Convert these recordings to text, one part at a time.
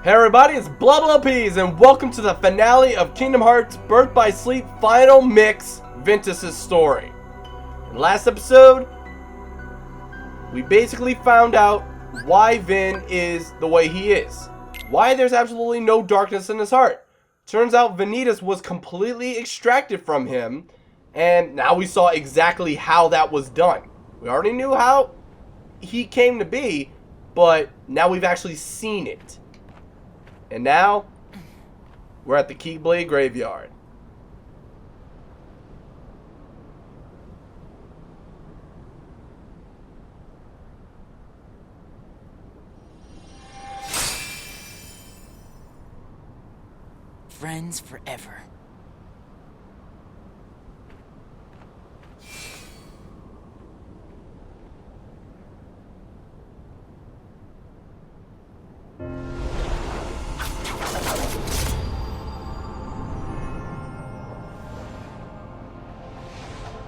Hey everybody, it's BLOPs and welcome to the finale of Kingdom Hearts Birth by Sleep Final Mix, Ventus' story. In the last episode, we basically found out why Vin is the way he is. Why there's absolutely no darkness in his heart. Turns out Vanitas was completely extracted from him, and now we saw exactly how that was done. We already knew how he came to be, but now we've actually seen it. And now, we're at the Keyblade Graveyard. Friends forever.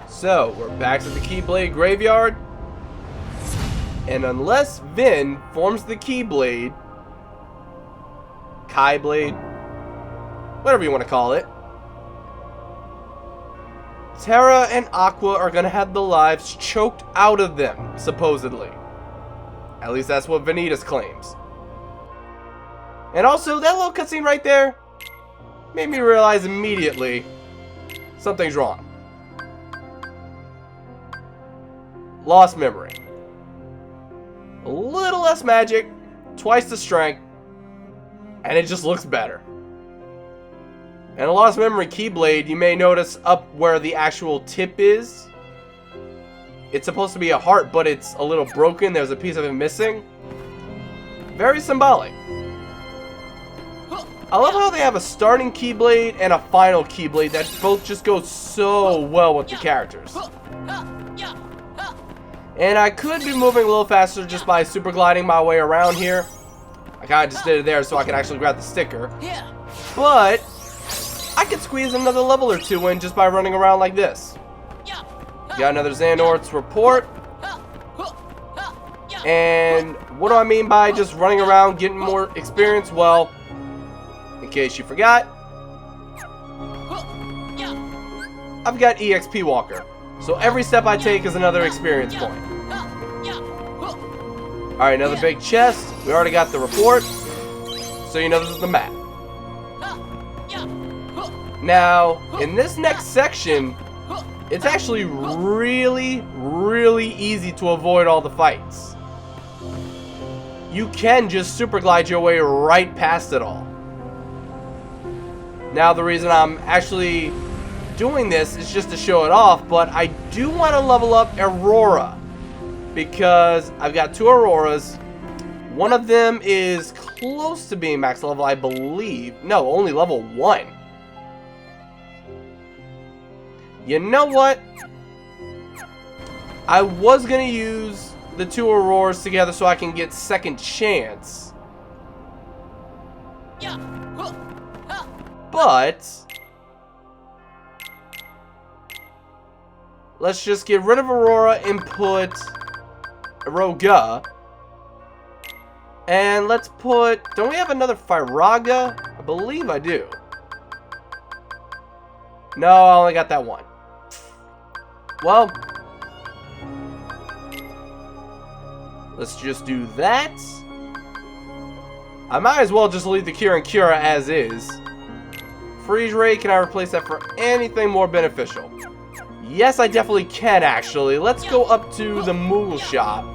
So, we're back to the Keyblade Graveyard. And unless Vin forms the Keyblade, Keyblade, whatever you want to call it, Terra and Aqua are going to have the lives choked out of them, supposedly. At least that's what Vanitas claims. And also, that little cutscene right there made me realize immediately something's wrong. Lost memory. A little less magic, twice the strength, and it just looks better. And a lost memory Keyblade, you may notice up where the actual tip is, it's supposed to be a heart, but it's a little broken. There's a piece of it missing. Very symbolic. I love how they have a starting Keyblade and a final Keyblade that both just go so well with the characters. And I could be moving a little faster just by super gliding my way around here. I kind of just did it there so I could actually grab the sticker. But I could squeeze another level or two in just by running around like this. Got another Xehanort's report. And what do I mean by just running around getting more experience? Well, in case you forgot, I've got EXP Walker. So every step I take is another experience point. Alright, another big chest. We already got the report. So you know this is the map. Now, in this next section, it's actually really, really easy to avoid all the fights. You can just super glide your way right past it all. Now, the reason I'm actually doing this is just to show it off, but I do want to level up Aurora because I've got two Auroras. One of them is close to being max level, I believe. No, only level 1. You know what? I was going to use the two Auroras together so I can get second chance. But let's just get rid of Aurora and put Roga. And let's put... Don't we have another Firaga? I believe I do. No, I only got that one. Well, let's just do that. I might as well just leave the Cure and Cura as is. Freeze Ray, can I replace that for anything more beneficial? Yes, I definitely can, actually. Let's go up to the Moogle shop.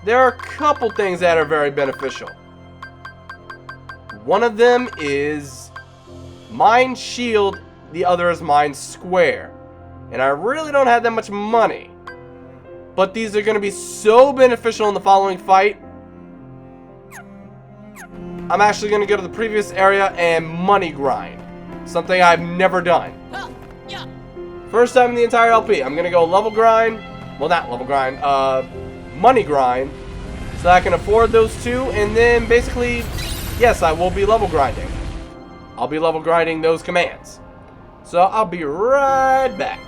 There are a couple things that are very beneficial. One of them is Mind Shield, the other is Mind Square. And I really don't have that much money. But these are going to be so beneficial in the following fight. I'm actually going to go to the previous area and money grind. Something I've never done. First time in the entire LP, I'm going to go level grind. Well, not level grind. Money grind. So I can afford those two. And then basically, yes, I will be level grinding. I'll be level grinding those commands. So I'll be right back.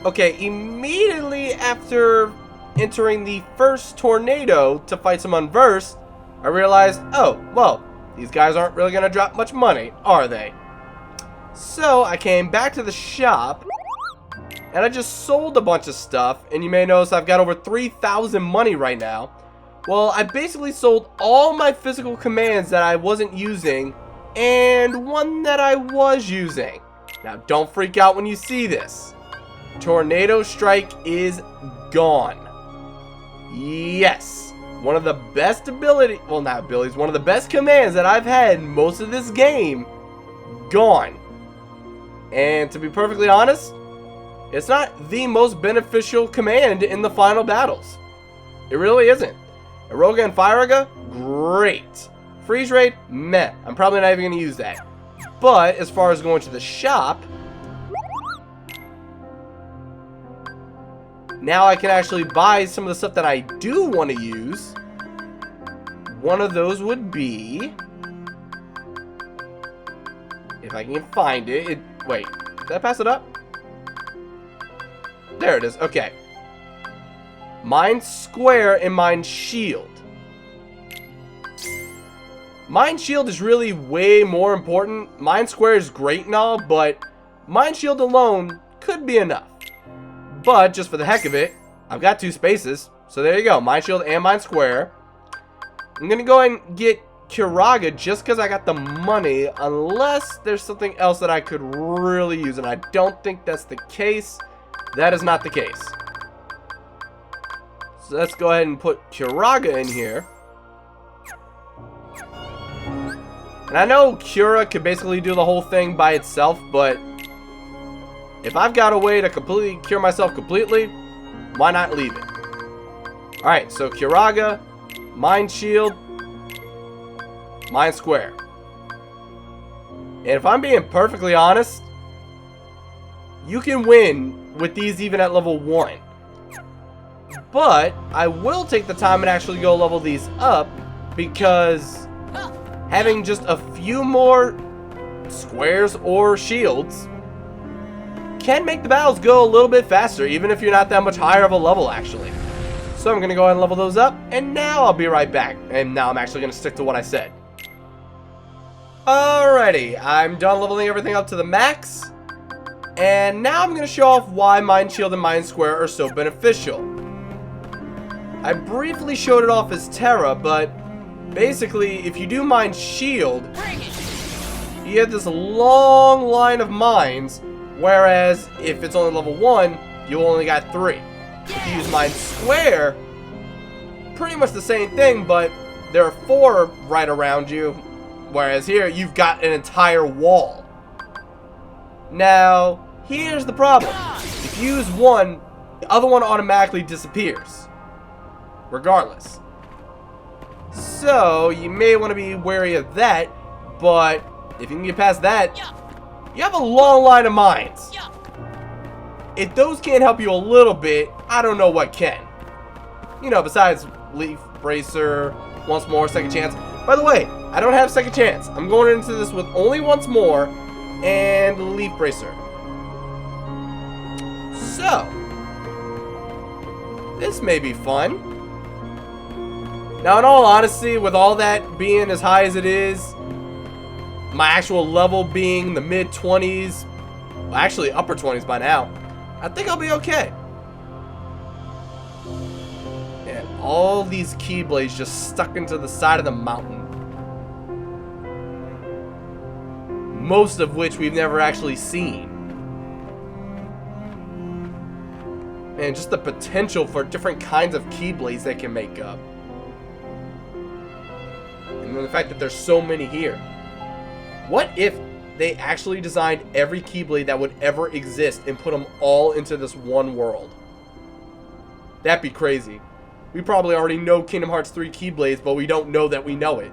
Okay, immediately after entering the first tornado to fight some Unversed, I realized, oh, well, these guys aren't really going to drop much money, are they? So I came back to the shop, and I just sold a bunch of stuff, and you may notice I've got over 3,000 money right now. Well, I basically sold all my physical commands that I wasn't using, and one that I was using. Now, don't freak out when you see this. Tornado Strike is gone. Yes, one of the best ability, well, not abilities, one of the best commands that I've had in most of this game, gone. And to be perfectly honest, it's not the most beneficial command in the final battles. It really isn't. Eroga and Firaga, great. Freeze Raid, meh. I'm probably not even going to use that. But as far as going to the shop, now I can actually buy some of the stuff that I do want to use. One of those would be, if I can find it. Wait, did I pass it up? There it is. Okay. Mind Square and Mind Shield. Mind Shield is really way more important. Mind Square is great and all, but Mind Shield alone could be enough. But just for the heck of it, I've got 2 spaces. So there you go. Mind Shield and Mind Square. I'm going to go ahead and get Kiraga just because I got the money. Unless there's something else that I could really use. And I don't think that's the case. That is not the case. So let's go ahead and put Kiraga in here. And I know Cura could basically do the whole thing by itself, but if I've got a way to completely cure myself completely, why not leave it? Alright, so Kiraga, Mind Shield, Mind Square. And if I'm being perfectly honest, you can win with these even at level 1. But I will take the time and actually go level these up, because having just a few more squares or shields can make the battles go a little bit faster, even if you're not that much higher of a level, actually. So I'm going to go ahead and level those up, and now I'll be right back. And now I'm actually going to stick to what I said. Alrighty, I'm done leveling everything up to the max. And now I'm going to show off why Mind Shield and Mind Square are so beneficial. I briefly showed it off as Terra, but basically, if you do Mind Shield, you have this long line of mines, whereas if it's only level 1, you only got 3. If you use Mind Square, pretty much the same thing, but there are 4 right around you, whereas here, you've got an entire wall. Now, here's the problem. If you use one, the other one automatically disappears, regardless. So, you may want to be wary of that, but if you can get past that, you have a long line of mines. If those can't help you a little bit, I don't know what can. You know, besides Leaf Bracer, once more, second chance. By the way, I don't have second chance. I'm going into this with only once more and Leaf Bracer. So, this may be fun. Now, in all honesty, with all that being as high as it is, my actual level being the mid-20s, well, actually upper 20s by now, I think I'll be okay. And all these Keyblades just stuck into the side of the mountain. Most of which we've never actually seen. And just the potential for different kinds of Keyblades they can make up. And then the fact that there's so many here. What if they actually designed every Keyblade that would ever exist and put them all into this one world? That'd be crazy. We probably already know Kingdom Hearts 3 Keyblades, but we don't know that we know it.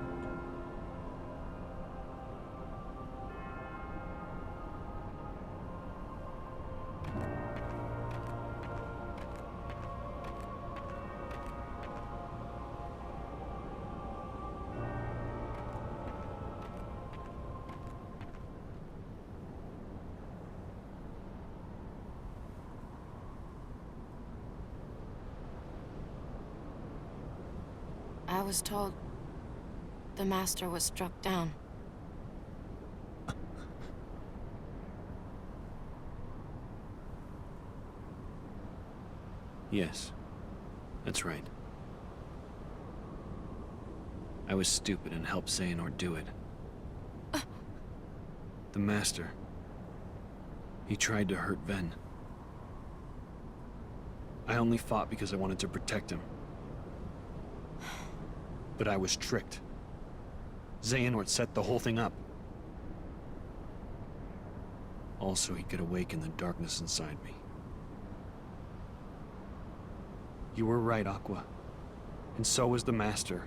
I was told the Master was struck down. Yes, that's right. I was stupid and helped Xehanort do it. The Master. He tried to hurt Ven. I only fought because I wanted to protect him. But I was tricked. Xehanort set the whole thing up. Also, he could awaken the darkness inside me. You were right, Aqua. And so was the Master.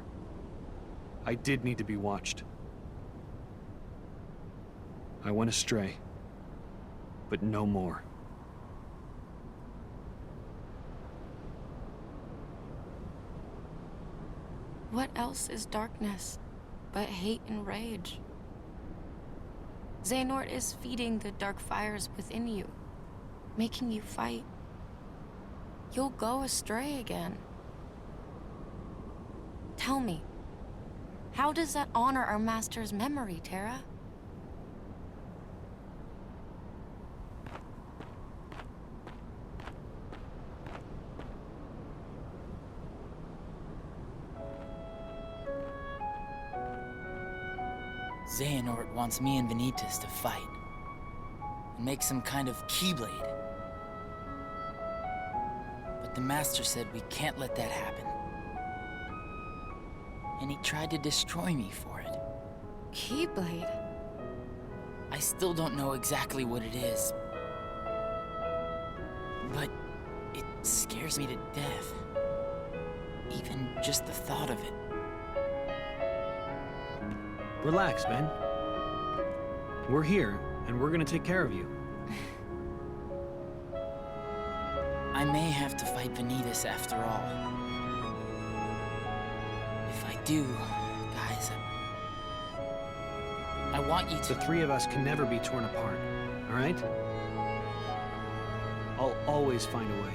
I did need to be watched. I went astray. But no more. What else is darkness but hate and rage? Xehanort is feeding the dark fires within you, making you fight. You'll go astray again. Tell me, how does that honor our Master's memory, Terra? Xehanort wants me and Vanitas to fight. And make some kind of Keyblade. But the Master said we can't let that happen. And he tried to destroy me for it. Keyblade? I still don't know exactly what it is. But it scares me to death. Even just the thought of it. Relax, Ben. We're here, and we're gonna take care of you. I may have to fight Vanitas after all. If I do, guys, I want you to... The three of us can never be torn apart, all right? I'll always find a way.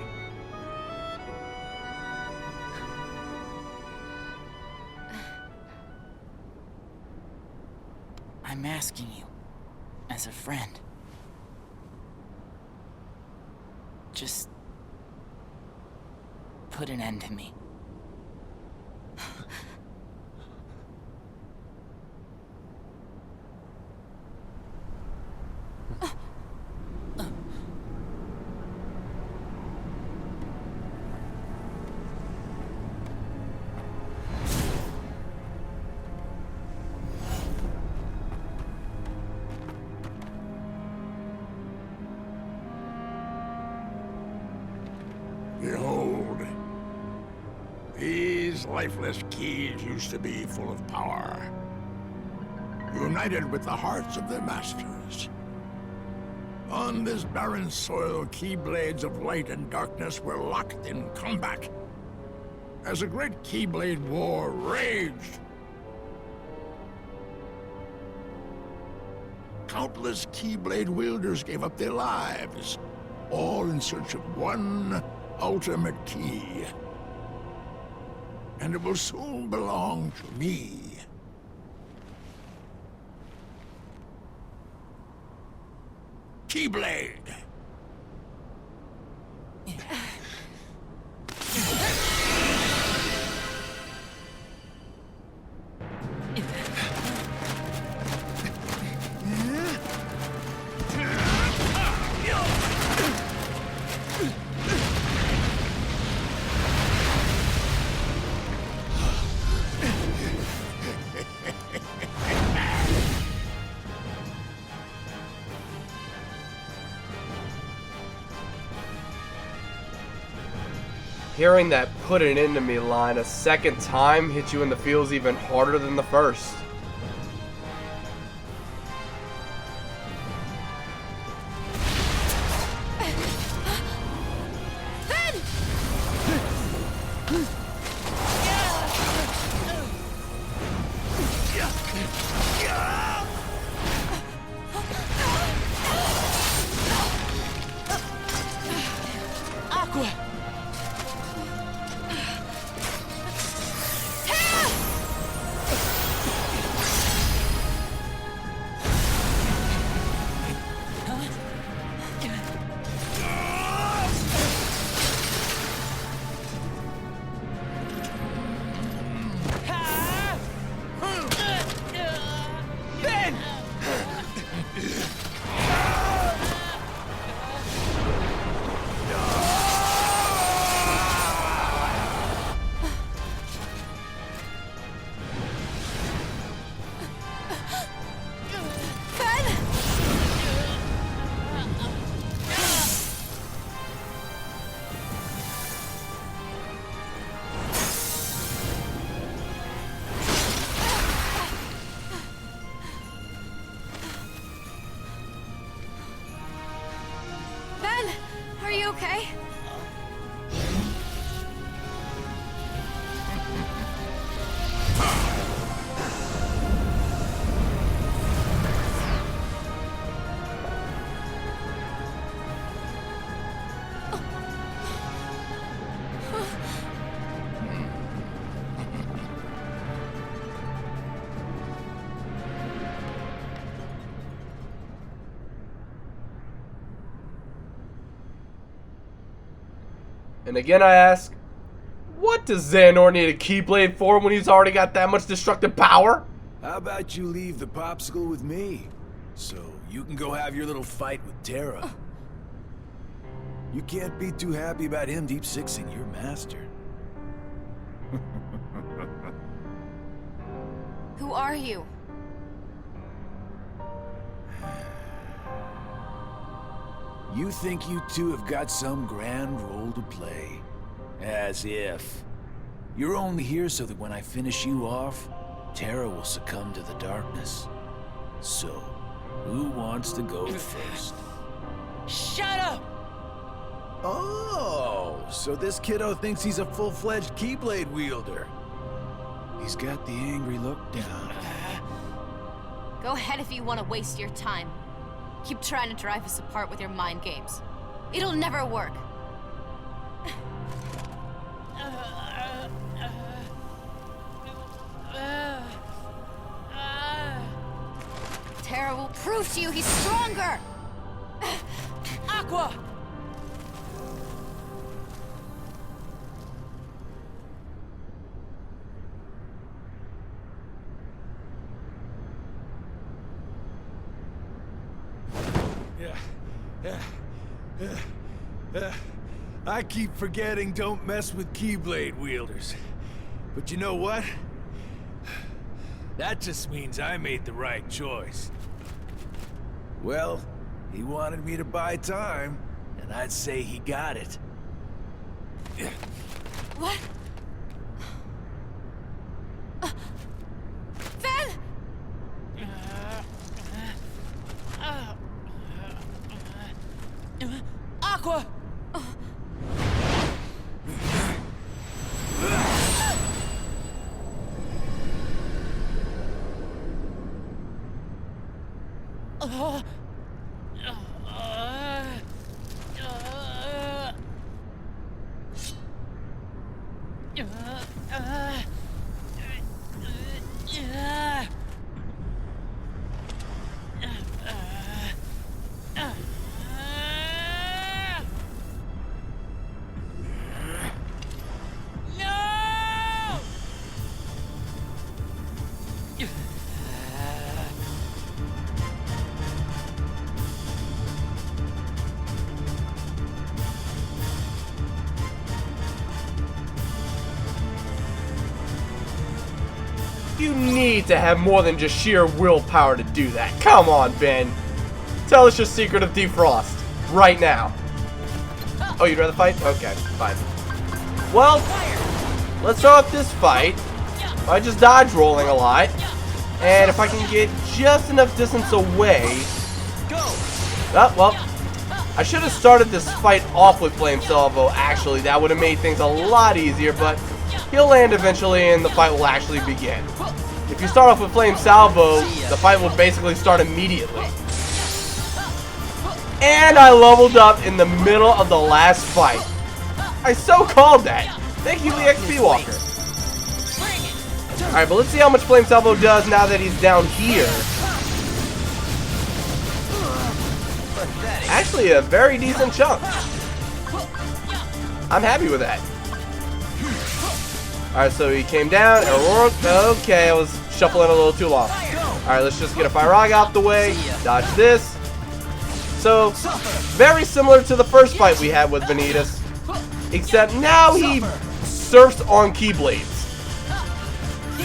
I'm asking you, as a friend. Just... put an end to me. Behold, these lifeless keys used to be full of power, united with the hearts of their masters. On this barren soil, keyblades of light and darkness were locked in combat, as a great keyblade war raged. Countless keyblade wielders gave up their lives, all in search of one ultimate key. And it will soon belong to me. Keyblade! Hearing that "put it into me" line a second time hit you in the feels even harder than the first. okay? And again I ask, what does Xehanort need a Keyblade for when he's already got that much destructive power? How about you leave the popsicle with me, so you can go have your little fight with Terra? You can't be too happy about him deep sixing your master. Who are you? You think you two have got some grand role to play? As if. You're only here so that when I finish you off, Terra will succumb to the darkness. So, who wants to go first? Shut up! Oh, so this kiddo thinks he's a full-fledged Keyblade wielder. He's got the angry look down. Go ahead if you want to waste your time. Keep trying to drive us apart with your mind games. It'll never work. Terra will prove to you he's stronger! Aqua! I keep forgetting don't mess with Keyblade wielders. But you know what? That just means I made the right choice. Well, he wanted me to buy time, and I'd say he got it. What? Ven! Aqua! You need to have more than just sheer willpower to do that. Come on, Ben. Tell us your secret of defrost. Right now. Oh, you'd rather fight? Okay, fine. Well, let's start off this fight by just dodge rolling a lot. And if I can get just enough distance away... Oh, well, I should have started this fight off with Flame Salvo, actually. That would have made things a lot easier, but he'll land eventually and the fight will actually begin. If you start off with Flame Salvo, the fight will basically start immediately. And I leveled up in the middle of the last fight. I so called that. Thank you, the XP Walker. Alright, but let's see how much Flame Salvo does now that he's down here. Actually, a very decent chunk. I'm happy with that. Alright, so he came down. Okay, I was shuffling a little too long. Alright, let's just get a Fire out the way. Dodge this. So, very similar to the first fight we had with Vanitas. Except now he surfs on Keyblades.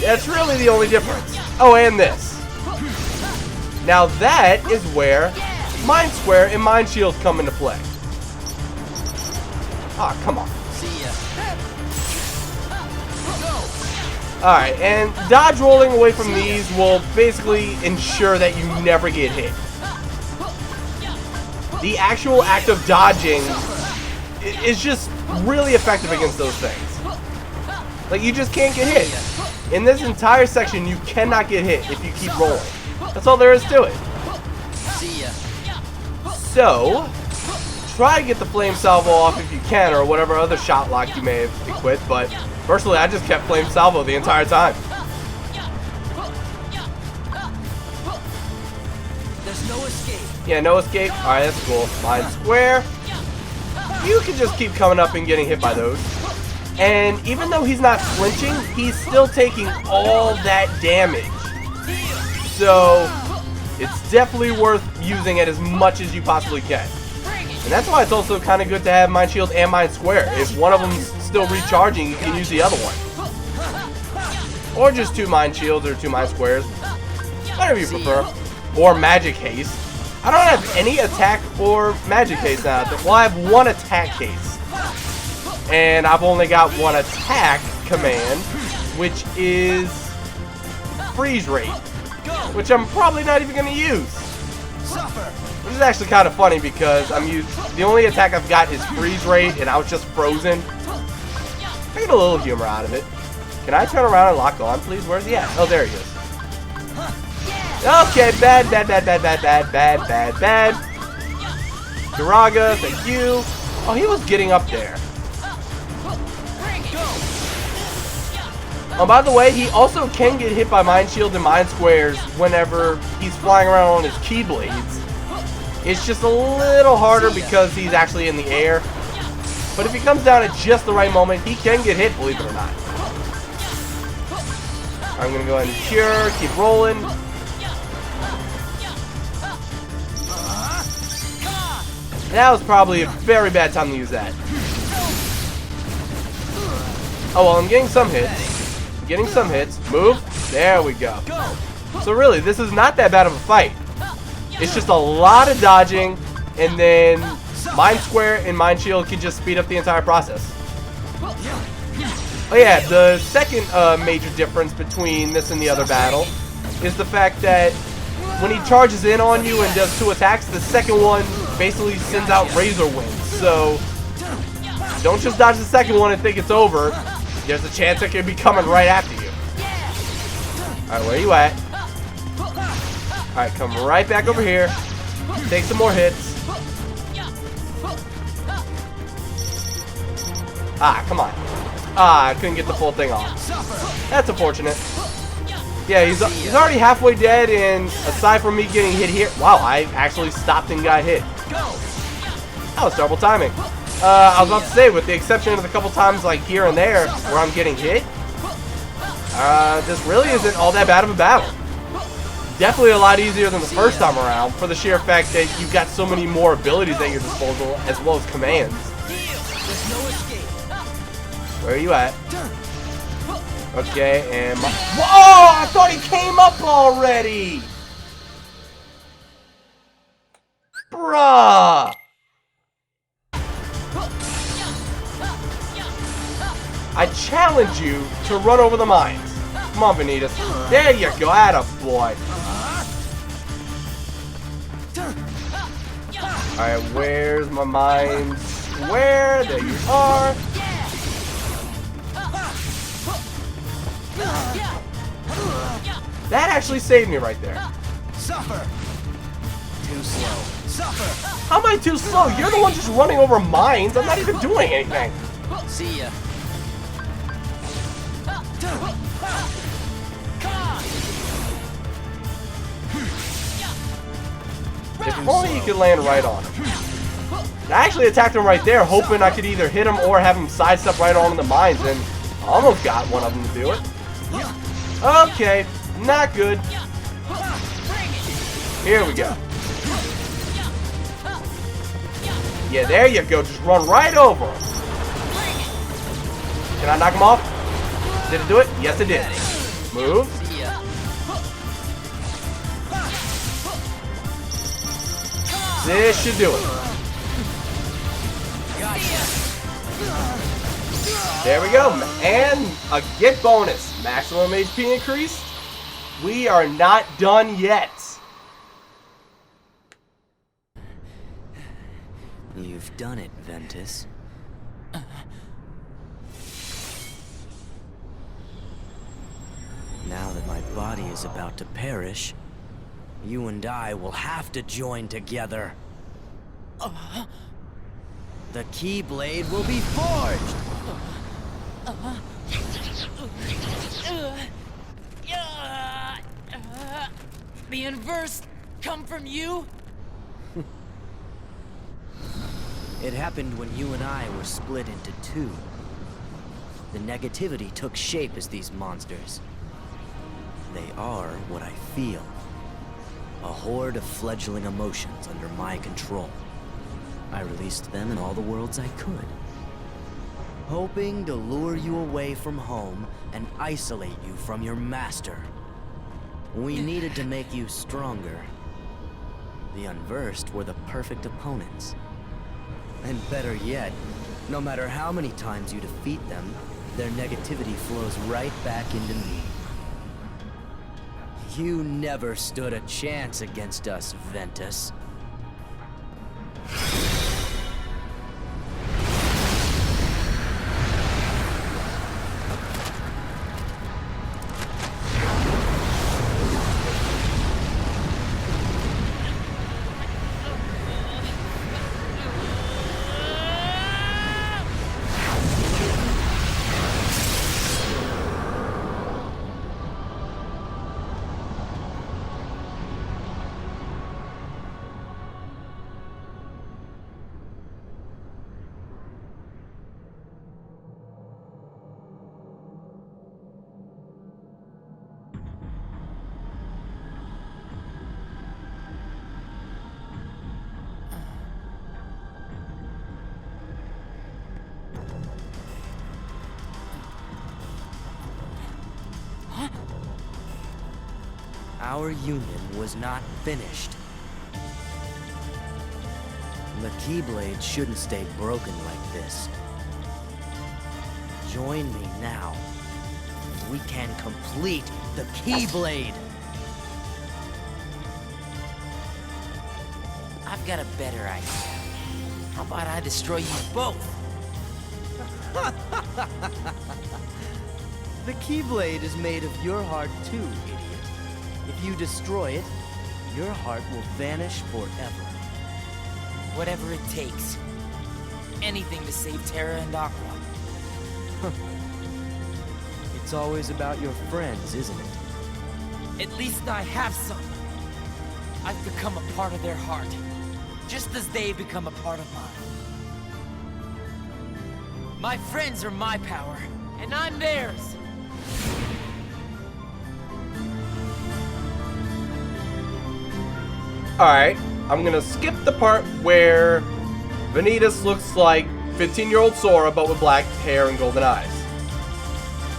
That's really the only difference. Oh, and this. Now that is where Mind Square and Mind Shield come into play. Ah, come on. Alright, and dodge rolling away from these will basically ensure that you never get hit. The actual act of dodging is just really effective against those things. Like, you just can't get hit. In this entire section, you cannot get hit if you keep rolling. That's all there is to it. See ya. So, try to get the flame salvo off if you can, or whatever other shot lock you may have equipped, but personally, I just kept flame salvo the entire time. There's no escape. Yeah, no escape. Alright, that's cool. Mine square. You can just keep coming up and getting hit by those. And even though he's not flinching, he's still taking all that damage. So, it's definitely worth using it as much as you possibly can. And that's why it's also kind of good to have Mind Shield and Mind Square. If one of them's still recharging, you can use the other one. Or just 2 Mind Shields or 2 Mind Squares. Whatever you prefer. Or Magic Haste. I don't have any attack or Magic Haste now. Well, I have 1 attack haste. And I've only got 1 attack command, which is freeze rate, which I'm probably not even going to use. Which is actually kind of funny because the only attack I've got is freeze rate, and I was just frozen. I get a little humor out of it. Can I turn around and lock on, please? Where's he at? Oh, there he is. Okay, bad. Duraga, thank you. Oh, he was getting up there. Oh, by the way, he also can get hit by Mind Shield and Mind Squares whenever he's flying around on his Keyblades. It's just a little harder because he's actually in the air. But if he comes down at just the right moment, he can get hit, believe it or not. I'm going to go ahead and cure, keep rolling. That was probably a very bad time to use that. Oh, well, I'm getting some hits. Move. There we go. So really, this is not that bad of a fight. It's just a lot of dodging, and then Mind Square and Mind Shield can just speed up the entire process. Oh yeah, the second major difference between this and the other battle is the fact that when he charges in on you and does 2 attacks, the second one basically sends out Razor Winds. So don't just dodge the second one and think it's over. There's a chance it could be coming right after you. Alright, where are you at? Alright, come right back over here. Take some more hits. Ah, come on. Ah, I couldn't get the full thing off. That's unfortunate. Yeah, he's already halfway dead, and aside from me getting hit here... Wow, I actually stopped and got hit. That was terrible timing. I was about to say, with the exception of a couple times like here and there where I'm getting hit, this really isn't all that bad of a battle. Definitely a lot easier than the first time around for the sheer fact that you've got so many more abilities at your disposal as well as commands. Where are you at? Okay, and my... Whoa! I thought he came up already! Bruh! I challenge you to run over the mines. Come on, Vanitas. There you go. Atta boy. Alright, where's my mine square? There you are. That actually saved me right there. Suffer. Too slow. Suffer. How am I too slow? You're the one just running over mines. I'm not even doing anything. See ya. If only you could land right on him. I actually attacked him right there, hoping I could either hit him or have him sidestep right on the mines, and almost got one of them to do it. Okay, not good. Here we go. Yeah, there you go. Just run right over him. Can I knock him off? Did it do it? Yes, it did. Move. This should do it. There we go. And a get bonus. Maximum HP increase. We are not done yet. You've done it, Ventus. body is about to perish, you and I will have to join together. The Keyblade will be forged! The Unversed come from you? It happened when you and I were split into two. The negativity took shape as these monsters. They are what I feel. A horde of fledgling emotions under my control. I released them in all the worlds I could. Hoping to lure you away from home and isolate you from your master. We needed to make you stronger. The Unversed were the perfect opponents. And better yet, no matter how many times you defeat them, their negativity flows right back into me. You never stood a chance against us, Ventus. Our union was not finished. The Keyblade shouldn't stay broken like this. Join me now. We can complete the Keyblade! I've got a better idea. How about I destroy you both? The Keyblade is made of your heart too, idiot. If you destroy it, your heart will vanish forever. Whatever it takes. Anything to save Terra and Aqua. It's always about your friends, isn't it? At least I have some. I've become a part of their heart. Just as they become a part of mine. My friends are my power, and I'm theirs. Alright, I'm gonna skip the part where Vanitas looks like 15-year-old Sora but with black hair and golden eyes.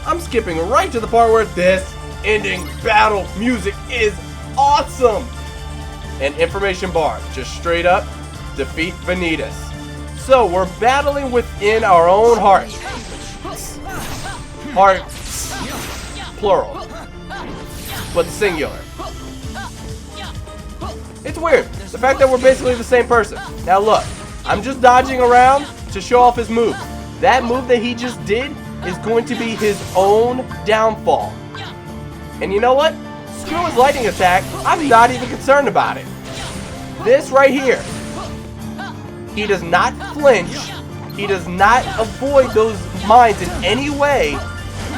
I'm skipping right to the part where this ending battle music is awesome! And information bar, just straight up, defeat Vanitas. So we're battling within our own hearts. Hearts, plural, but singular. It's weird, the fact that we're basically the same person. Now look, I'm just dodging around to show off his move. That move that he just did is going to be his own downfall. And you know what? Screw his lightning attack, I'm not even concerned about it. This right here, he does not flinch, he does not avoid those mines in any way.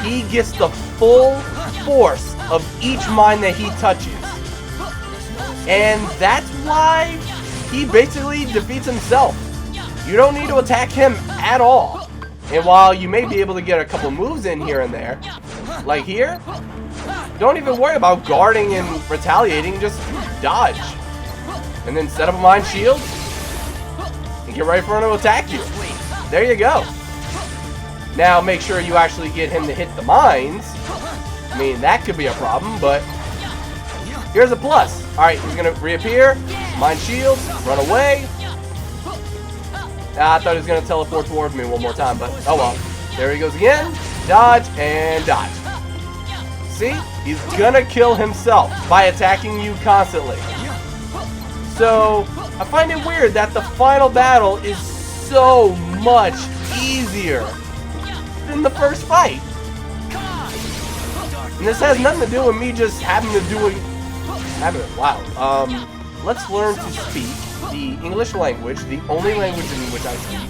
He gets the full force of each mine that he touches. And that's why he basically defeats himself. You don't need to attack him at all. And while you may be able to get a couple moves in here and there, like here, don't even worry about guarding and retaliating, just dodge. And then set up a mine shield, and get ready for him to attack you. There you go. Now make sure you actually get him to hit the mines. I mean, that could be a problem, but here's a plus. Alright, he's gonna reappear, mine shield, run away. I thought he was gonna teleport towards me one more time, but oh well. There he goes again, dodge, and dodge. See? He's gonna kill himself by attacking you constantly. So, I find it weird that the final battle is so much easier than the first fight. And this has nothing to do with me just having to do it. Wow. Let's learn to speak the English language, the only language in which I speak.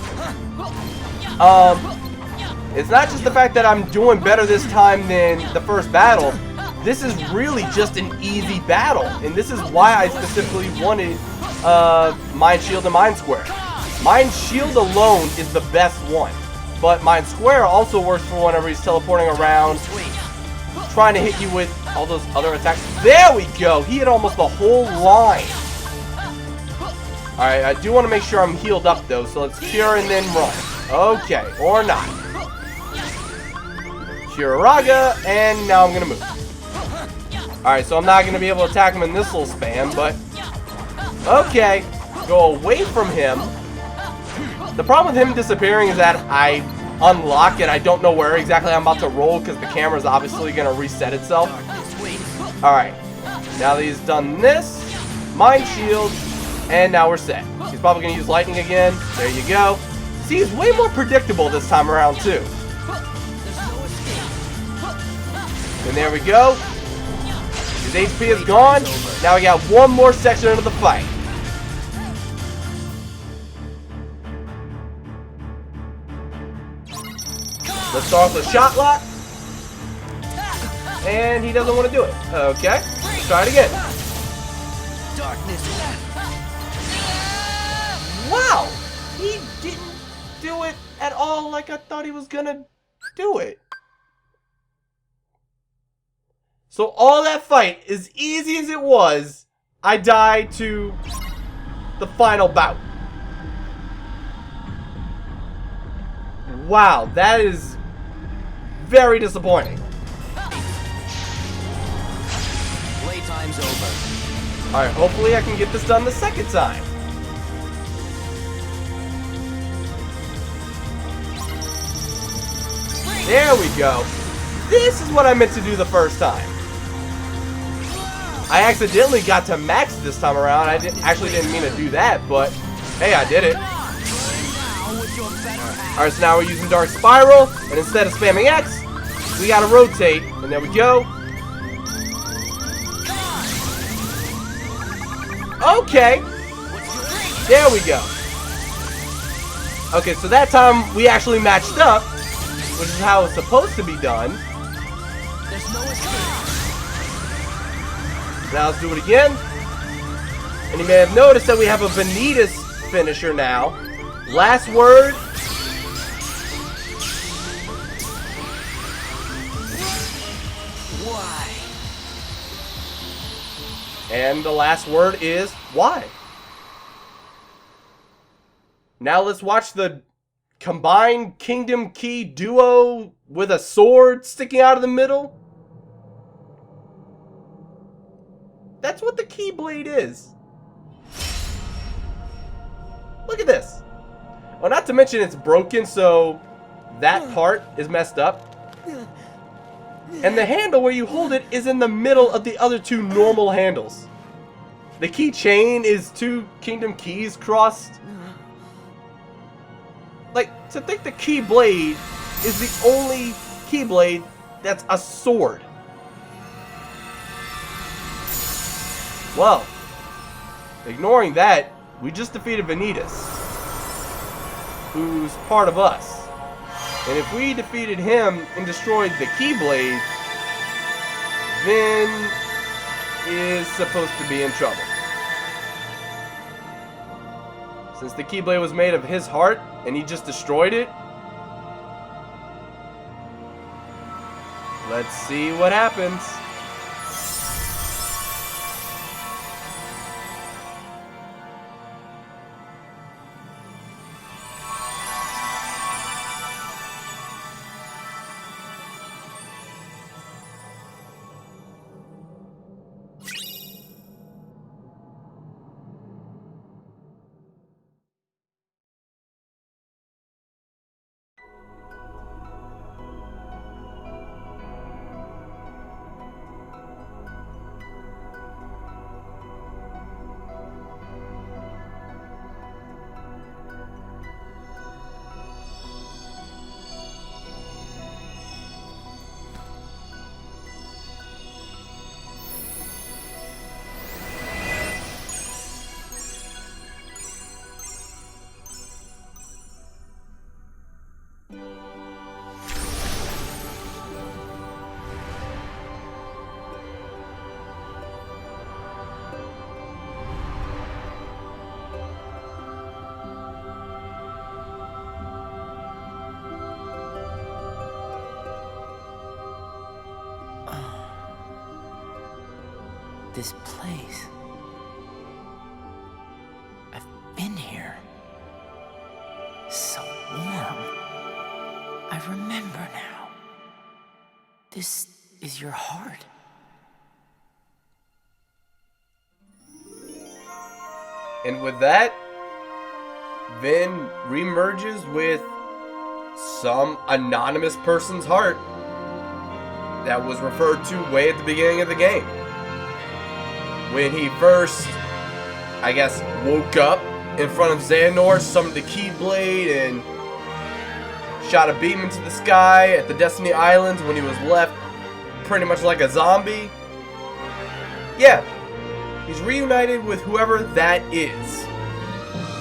It's not just the fact that I'm doing better this time than the first battle. This is really just an easy battle, and this is why I specifically wanted Mind Shield and Mind Square. Mind Shield alone is the best one, but Mind Square also works for whenever he's teleporting around, trying to hit you with all those other attacks. There we go! He hit almost the whole line. Alright, I do want to make sure I'm healed up though, so let's cure and then run. Okay, or not. Cure Raga, and now I'm going to move. Alright, so I'm not going to be able to attack him in this little span, but... Okay, go away from him. The problem with him disappearing is that I unlock and I don't know where exactly I'm about to roll because the camera is obviously going to reset itself. Alright, now that he's done this, Mind Shield, and now we're set. He's probably going to use Lightning again. There you go. See, he's way more predictable this time around too. And there we go. His HP is gone. Now we got one more section of the fight. Let's start with a shot lock. And he doesn't want to do it. Okay. Let's try it again. Wow. He didn't do it at all like I thought he was going to do it. So all that fight, as easy as it was, I died to the final bout. Wow, that is very disappointing. Playtime's over. Alright, hopefully I can get this done the second time. There we go. This is what I meant to do the first time. I accidentally got to max this time around. I actually didn't mean to do that, but hey, I did it. Alright, so now we're using Dark Spiral, and instead of spamming X, we gotta rotate, and there we go. Okay. There we go. Okay, so that time we actually matched up, which is how it's supposed to be done. Now let's do it again. And you may have noticed that we have a Vanitas finisher now. Last word. Why? And the last word is why. Now let's watch the combined Kingdom Key duo with a sword sticking out of the middle. That's what the Keyblade is. Look at this. Well, not to mention it's broken, so that part is messed up. And the handle where you hold it is in the middle of the other two normal handles. The keychain is two Kingdom Keys crossed. Like, to think the Keyblade is the only Keyblade that's a sword. Well, ignoring that, we just defeated Vanitas, who's part of us. And if we defeated him and destroyed the Keyblade, Vin is supposed to be in trouble. Since the Keyblade was made of his heart and he just destroyed it, let's see what happens. this place. I've been here. So warm. I remember now. This is your heart. And with that, Vin remerges with some anonymous person's heart that was referred to way at the beginning of the game. When he first, I guess, woke up in front of Xehanort, summoned the Keyblade, and shot a beam into the sky at the Destiny Islands when he was left pretty much like a zombie. Yeah, he's reunited with whoever that is.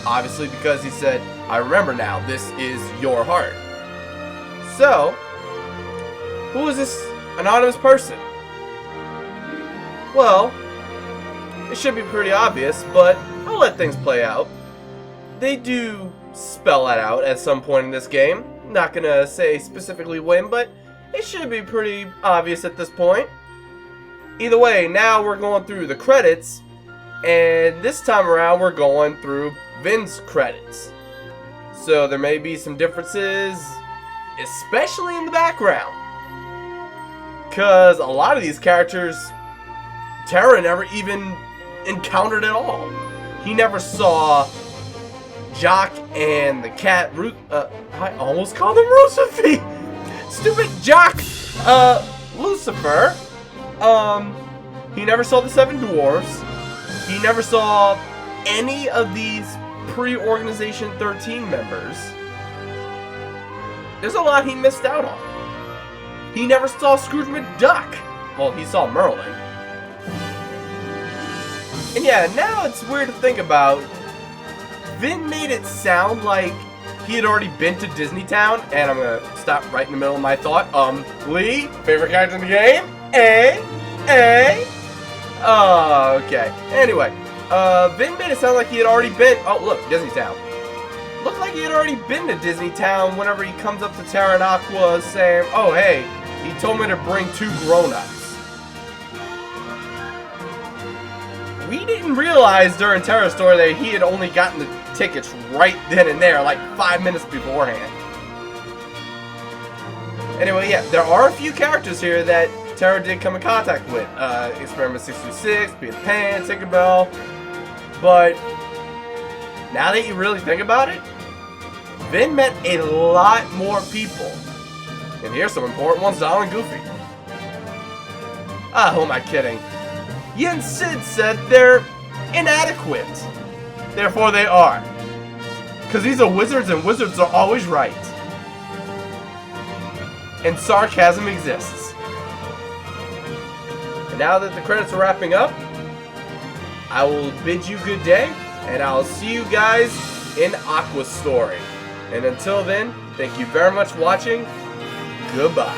Obviously because he said, I remember now, this is your heart. So, who is this anonymous person? Well, it should be pretty obvious, but I'll let things play out. They do spell that out at some point in this game. Not gonna say specifically when, but it should be pretty obvious at this point. Either way, now we're going through the credits, and this time around we're going through Vin's credits. So there may be some differences, especially in the background. Because a lot of these characters, Terra never even encountered at all. He never saw Jock and the cat, I almost called him Lucifer. Stupid Jock, Lucifer. He never saw the 7 dwarves. He never saw any of these pre-Organization 13 members. There's a lot he missed out on. He never saw Scrooge McDuck. Well, he saw Merlin. And yeah, now it's weird to think about. Vin made it sound like he had already been to Disney Town, and I'm gonna stop right in the middle of my thought. Lee, favorite character in the game? Oh, okay. Anyway, Vin made it sound like he had already been. Oh, look, Disney Town. Looked like he had already been to Disney Town whenever he comes up to Terra and Aqua saying, oh, hey, he told me to bring 2 grown-ups. We didn't realize during Terra's story that he had only gotten the tickets right then and there, like 5 minutes beforehand. Anyway, yeah, there are a few characters here that Terra did come in contact with. Experiment 626, Peter Pan, Tinkerbell. But now that you really think about it, Vin met a lot more people. And here's some important ones, Donald and Goofy. Ah, who am I kidding? Yin Sid said they're inadequate. Therefore they are. Because these are wizards and wizards are always right. And sarcasm exists. And now that the credits are wrapping up, I will bid you good day, and I'll see you guys in Aqua's story. And until then, thank you very much for watching. Goodbye.